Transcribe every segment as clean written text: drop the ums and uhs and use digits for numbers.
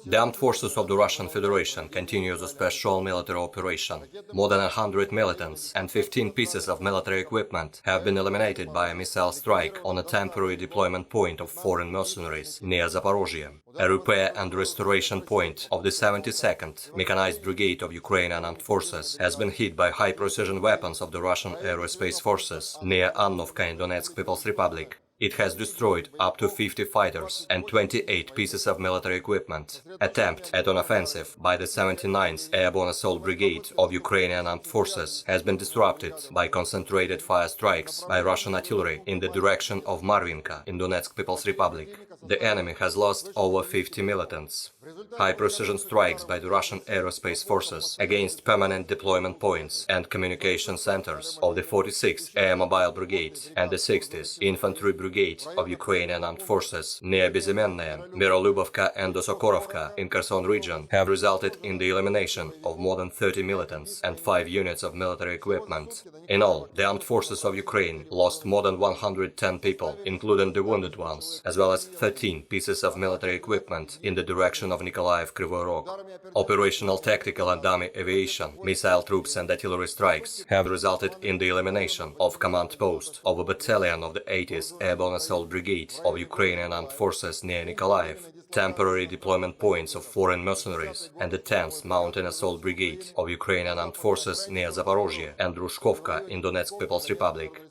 The armed forces of the Russian Federation continue the special military operation. More than 100 militants and 15 pieces of military equipment have been eliminated by a missile strike on a temporary deployment point of foreign mercenaries near Zaporozhye. A repair and restoration point of the 72nd Mechanized Brigade of Ukrainian Armed Forces has been hit by high-precision weapons of the Russian Aerospace Forces near Antonovka in Donetsk People's Republic. It has destroyed up to 50 fighters and 28 pieces of military equipment. Attempt at an offensive by the 79th Airborne Assault Brigade of Ukrainian Armed Forces has been disrupted by concentrated fire strikes by Russian artillery in the direction of Maryinka in Donetsk People's Republic. The enemy has lost over 50 militants. High-precision strikes by the Russian Aerospace Forces against permanent deployment points and communication centers of the 46th Air Mobile Brigade and the 60th Infantry Brigade of Ukrainian Armed Forces near Bezimennaya, Lyubimovka and Osa-AKM in Kherson region have resulted in the elimination of more than 30 militants and 5 units of military equipment. In all, the armed forces of Ukraine lost more than 110 people, including the wounded ones, as well as 13 pieces of military equipment in the direction of Nikolaev Kryvyi Rog. Operational tactical and dummy aviation, missile troops and artillery strikes have resulted in the elimination of command post of a battalion of the 80th Airborne Assault Brigade of Ukrainian Armed Forces near Nykolaev, temporary deployment points of foreign mercenaries, and the 10th Mountain Assault Brigade of Ukrainian Armed Forces near Zaporozhye and Rushkovka in Donetsk People's Republic,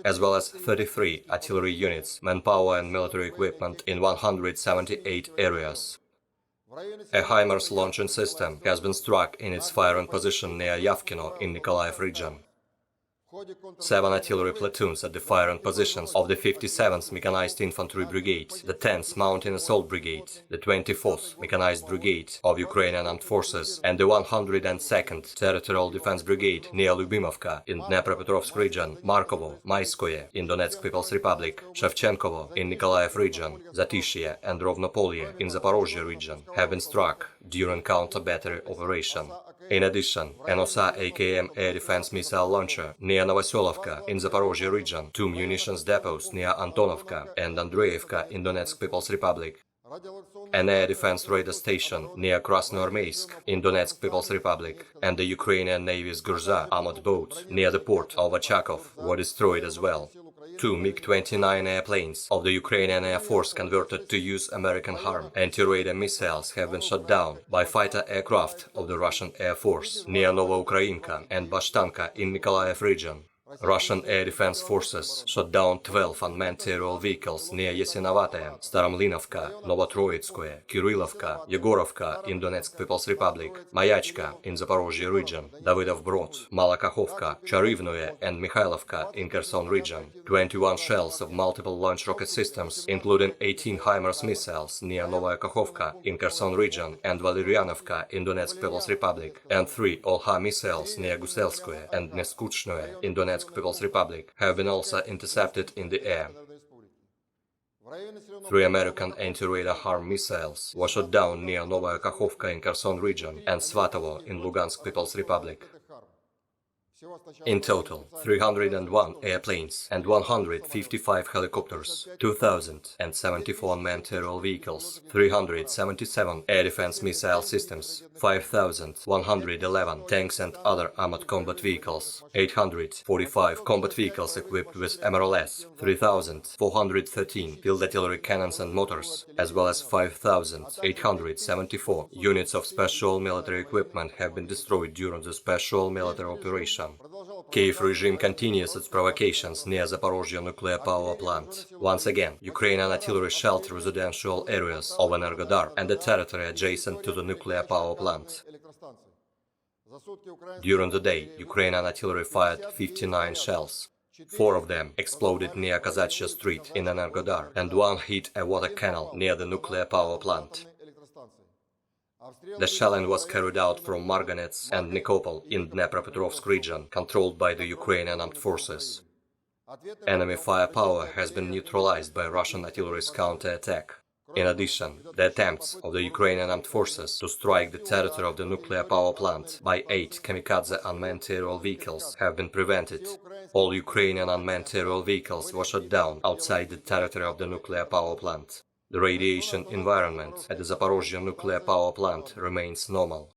as well as 33 artillery units, manpower and military equipment in 178 areas. A HIMARS launching system has been struck in its firing position near Yavkino in Nikolaev region. 7 artillery platoons at the firing positions of the 57th Mechanized Infantry Brigade, the 10th Mountain Assault Brigade, the 24th Mechanised Brigade of Ukrainian Armed Forces and the 102nd Territorial Defense Brigade near Lyubimovka in Dnepropetrovsk region, Markovo, Maiskoe in Donetsk People's Republic, Shevchenkovo in Nikolaev region, Zatishye and Rovnopolye in Zaporozhye region have been struck during counter-battery operation. In addition, an Osa-AKM air defense missile launcher near Novosyolovka in Zaporozhye region, 2 munitions depots near Antonovka and Andreevka in Donetsk People's Republic, an air defense radar station near Krasnoarmeysk in Donetsk People's Republic, and the Ukrainian Navy's Gyurza armored boat near the port of Ochakov were destroyed as well. 2 MiG-29 airplanes of the Ukrainian Air Force converted to use American HIMARS anti-radar missiles have been shot down by fighter aircraft of the Russian Air Force near Novoukrayinka and Bashtanka in Nikolaev region. Russian Air Defense Forces shot down 12 unmanned aerial vehicles near Yasinovataya, Staromlinovka, Novotroitskoe, Kirillovka, Yegorovka in Donetsk People's Republic, Mayachka in Zaporozhye region, Davidov Brod, Malakhovka, Charivnoye and Mikhailovka in Kherson region, 21 shells of multiple launch rocket systems, including 18 HIMARS missiles near Novosyolovka in Kherson region and Valerianovka in Donetsk People's Republic, and 3 Olha missiles near Guselskoye and Neskuchnoye in Donetsk People's Republic have been also intercepted in the air. 3 American anti-radar HIMARS missiles were shot down near Novosyolovka in Kherson region and Svatovo in Lugansk People's Republic. In total, 301 airplanes and 155 helicopters, 2,074 unmanned aerial vehicles, 377 air defense missile systems, 5,111 tanks and other armored combat vehicles, 845 combat vehicles equipped with MLRS, 3,413 field artillery cannons and mortars, as well as 5,874 units of special military equipment have been destroyed during the special military operation. Kiev regime continues its provocations near Zaporozhye nuclear power plant. Once again, Ukrainian artillery shelled residential areas of Energodar and the territory adjacent to the nuclear power plant. During the day, Ukrainian artillery fired 59 shells. 4 of them exploded near Kazachya Street in Energodar, and 1 hit a water canal near the nuclear power plant. The shelling was carried out from Marganets and Nikopol in Dnepropetrovsk region, controlled by the Ukrainian armed forces. Enemy firepower has been neutralized by Russian artillery's counter-attack. In addition, the attempts of the Ukrainian armed forces to strike the territory of the nuclear power plant by 8 kamikaze unmanned aerial vehicles have been prevented. All Ukrainian unmanned aerial vehicles were shot down outside the territory of the nuclear power plant. The radiation environment at the Zaporozhye nuclear power plant remains normal.